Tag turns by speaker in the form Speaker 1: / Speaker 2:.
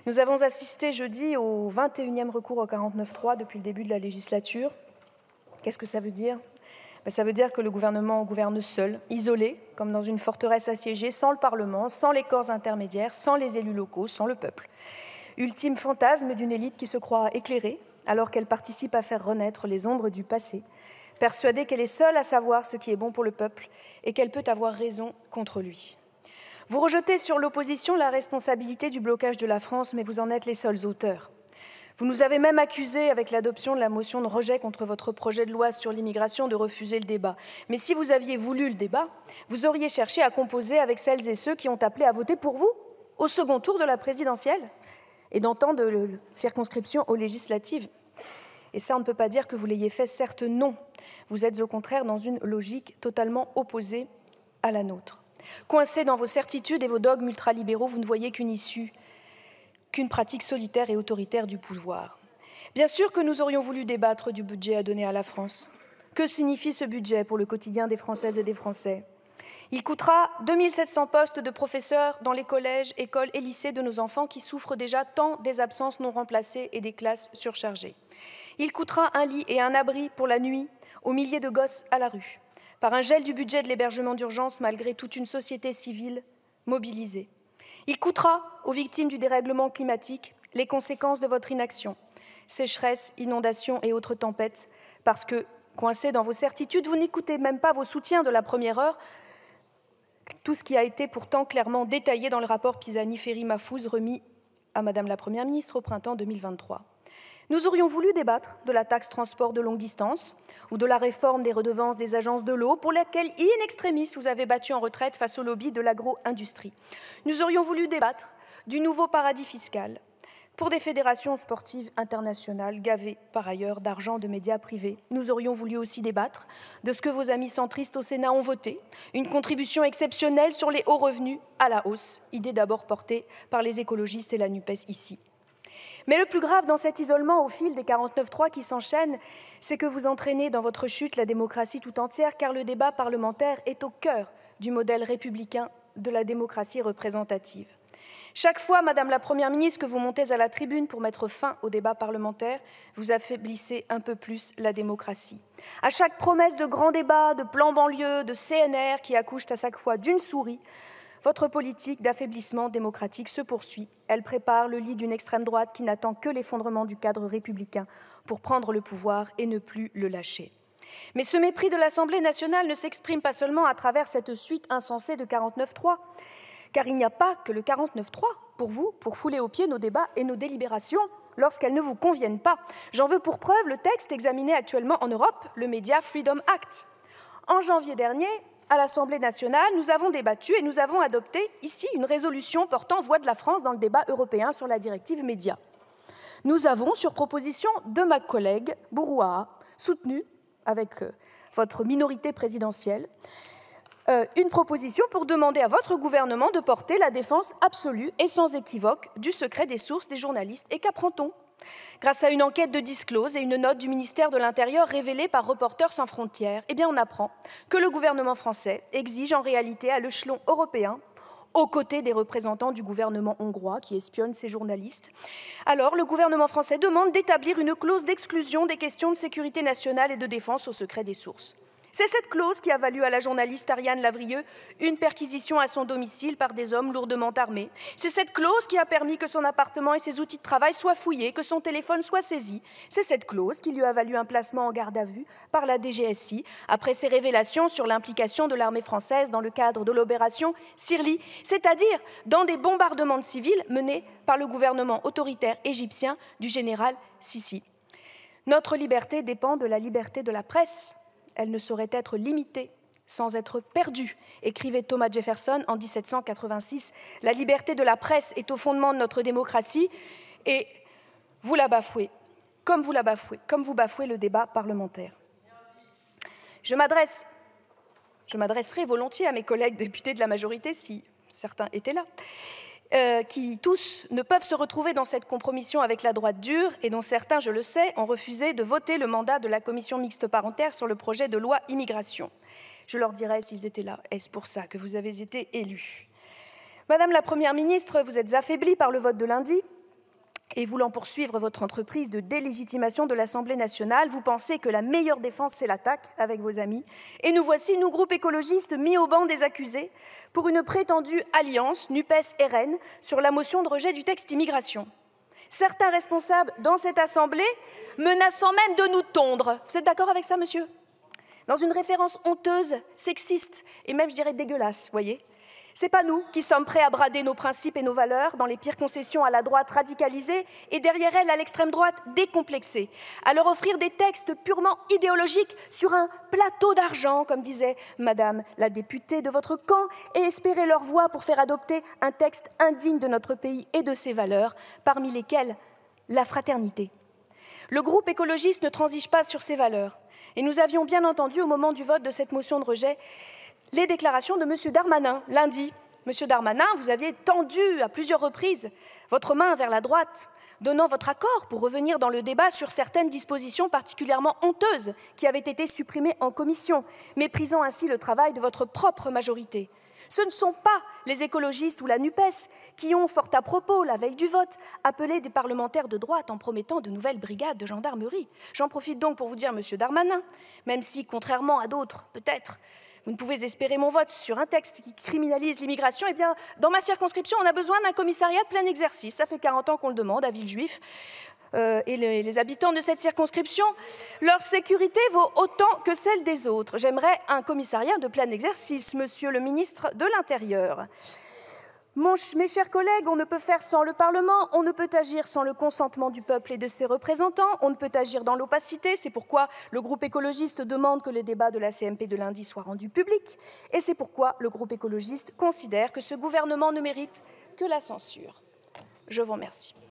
Speaker 1: Nous avons assisté jeudi au 21e recours au 49.3 depuis le début de la législature. Qu'est-ce que ça veut dire? Ça veut dire que le gouvernement gouverne seul, isolé, comme dans une forteresse assiégée, sans le Parlement, sans les corps intermédiaires, sans les élus locaux, sans le peuple. Ultime fantasme d'une élite qui se croit éclairée, alors qu'elle participe à faire renaître les ombres du passé, persuadée qu'elle est seule à savoir ce qui est bon pour le peuple et qu'elle peut avoir raison contre lui. Vous rejetez sur l'opposition la responsabilité du blocage de la France, mais vous en êtes les seuls auteurs. Vous nous avez même accusés, avec l'adoption de la motion de rejet contre votre projet de loi sur l'immigration, de refuser le débat. Mais si vous aviez voulu le débat, vous auriez cherché à composer avec celles et ceux qui ont appelé à voter pour vous au second tour de la présidentielle et dans tant de circonscriptions aux législatives. Et ça, on ne peut pas dire que vous l'ayez fait, certes non. Vous êtes au contraire dans une logique totalement opposée à la nôtre. Coincés dans vos certitudes et vos dogmes ultralibéraux, vous ne voyez qu'une issue, qu'une pratique solitaire et autoritaire du pouvoir. Bien sûr que nous aurions voulu débattre du budget à donner à la France. Que signifie ce budget pour le quotidien des Françaises et des Français? Il coûtera 2700 postes de professeurs dans les collèges, écoles et lycées de nos enfants qui souffrent déjà tant des absences non remplacées et des classes surchargées. Il coûtera un lit et un abri pour la nuit aux milliers de gosses à la rue, par un gel du budget de l'hébergement d'urgence malgré toute une société civile mobilisée. Il coûtera aux victimes du dérèglement climatique les conséquences de votre inaction, sécheresse, inondations et autres tempêtes, parce que, coincés dans vos certitudes, vous n'écoutez même pas vos soutiens de la première heure, tout ce qui a été pourtant clairement détaillé dans le rapport Pisani-Ferry-Mahfouz remis à Madame la Première ministre au printemps 2023. Nous aurions voulu débattre de la taxe transport de longue distance ou de la réforme des redevances des agences de l'eau pour laquelle, in extremis, vous avez battu en retraite face au lobby de l'agro-industrie. Nous aurions voulu débattre du nouveau paradis fiscal pour des fédérations sportives internationales gavées par ailleurs d'argent de médias privés. Nous aurions voulu aussi débattre de ce que vos amis centristes au Sénat ont voté, une contribution exceptionnelle sur les hauts revenus à la hausse, idée d'abord portée par les écologistes et la NUPES ici. Mais le plus grave dans cet isolement au fil des 49.3 qui s'enchaînent, c'est que vous entraînez dans votre chute la démocratie tout entière, car le débat parlementaire est au cœur du modèle républicain de la démocratie représentative. Chaque fois, Madame la Première ministre, que vous montez à la tribune pour mettre fin au débat parlementaire, vous affaiblissez un peu plus la démocratie. À chaque promesse de grand débat, de plan banlieue, de CNR qui accouche à chaque fois d'une souris, votre politique d'affaiblissement démocratique se poursuit. Elle prépare le lit d'une extrême droite qui n'attend que l'effondrement du cadre républicain pour prendre le pouvoir et ne plus le lâcher. Mais ce mépris de l'Assemblée nationale ne s'exprime pas seulement à travers cette suite insensée de 49.3, car il n'y a pas que le 49.3 pour vous, pour fouler aux pieds nos débats et nos délibérations lorsqu'elles ne vous conviennent pas. J'en veux pour preuve le texte examiné actuellement en Europe, le Media Freedom Act. En janvier dernier, à l'Assemblée nationale, nous avons débattu et nous avons adopté ici une résolution portant voix de la France dans le débat européen sur la directive médias. Nous avons, sur proposition de ma collègue Bourouaha, soutenu avec votre minorité présidentielle, une proposition pour demander à votre gouvernement de porter la défense absolue et sans équivoque du secret des sources des journalistes. Et qu'apprend-on? Grâce à une enquête de Disclose et une note du ministère de l'Intérieur révélée par Reporters sans frontières, on apprend que le gouvernement français exige en réalité à l'échelon européen, aux côtés des représentants du gouvernement hongrois qui espionnent ces journalistes. Alors, le gouvernement français demande d'établir une clause d'exclusion des questions de sécurité nationale et de défense au secret des sources. C'est cette clause qui a valu à la journaliste Ariane Lavrieux une perquisition à son domicile par des hommes lourdement armés. C'est cette clause qui a permis que son appartement et ses outils de travail soient fouillés, que son téléphone soit saisi. C'est cette clause qui lui a valu un placement en garde à vue par la DGSI après ses révélations sur l'implication de l'armée française dans le cadre de l'opération Sirli, c'est-à-dire dans des bombardements de civils menés par le gouvernement autoritaire égyptien du général Sissi. Notre liberté dépend de la liberté de la presse. Elle ne saurait être limitée sans être perdue, écrivait Thomas Jefferson en 1786. La liberté de la presse est au fondement de notre démocratie et vous la bafouez, comme vous bafouez le débat parlementaire. Je m'adresserai volontiers à mes collègues députés de la majorité, si certains étaient là, qui tous ne peuvent se retrouver dans cette compromission avec la droite dure et dont certains, je le sais, ont refusé de voter le mandat de la commission mixte paritaire sur le projet de loi immigration. Je leur dirai s'ils étaient là, est-ce pour ça que vous avez été élus? Madame la Première ministre, vous êtes affaiblie par le vote de lundi, Et voulant poursuivre votre entreprise de délégitimation de l'Assemblée nationale, vous pensez que la meilleure défense, c'est l'attaque avec vos amis. Et nous voici, nous, groupe écologiste, mis au banc des accusés pour une prétendue alliance NUPES-RN sur la motion de rejet du texte immigration. Certains responsables dans cette Assemblée menaçant même de nous tondre. Vous êtes d'accord avec ça, monsieur? Dans une référence honteuse, sexiste et même, je dirais, dégueulasse, voyez. C'est pas nous qui sommes prêts à brader nos principes et nos valeurs dans les pires concessions à la droite radicalisée et derrière elle à l'extrême droite décomplexée, à leur offrir des textes purement idéologiques sur un plateau d'argent, comme disait Madame la députée de votre camp, et espérer leur voix pour faire adopter un texte indigne de notre pays et de ses valeurs, parmi lesquelles la fraternité. Le groupe écologiste ne transige pas sur ses valeurs, et nous avions bien entendu au moment du vote de cette motion de rejet les déclarations de M. Darmanin, lundi. M. Darmanin, vous aviez tendu à plusieurs reprises votre main vers la droite, donnant votre accord pour revenir dans le débat sur certaines dispositions particulièrement honteuses qui avaient été supprimées en commission, méprisant ainsi le travail de votre propre majorité. Ce ne sont pas les écologistes ou la NUPES qui ont, fort à propos, la veille du vote, appelé des parlementaires de droite en promettant de nouvelles brigades de gendarmerie. J'en profite donc pour vous dire, M. Darmanin, même si, contrairement à d'autres, peut-être, vous ne pouvez espérer mon vote sur un texte qui criminalise l'immigration, eh bien, dans ma circonscription, on a besoin d'un commissariat de plein exercice. Ça fait 40 ans qu'on le demande à Villejuif. Et les habitants de cette circonscription, leur sécurité vaut autant que celle des autres. J'aimerais un commissariat de plein exercice, monsieur le ministre de l'Intérieur. Mes chers collègues, on ne peut faire sans le Parlement, on ne peut agir sans le consentement du peuple et de ses représentants, on ne peut agir dans l'opacité, c'est pourquoi le groupe écologiste demande que les débats de la CMP de lundi soient rendus publics, et c'est pourquoi le groupe écologiste considère que ce gouvernement ne mérite que la censure. Je vous remercie.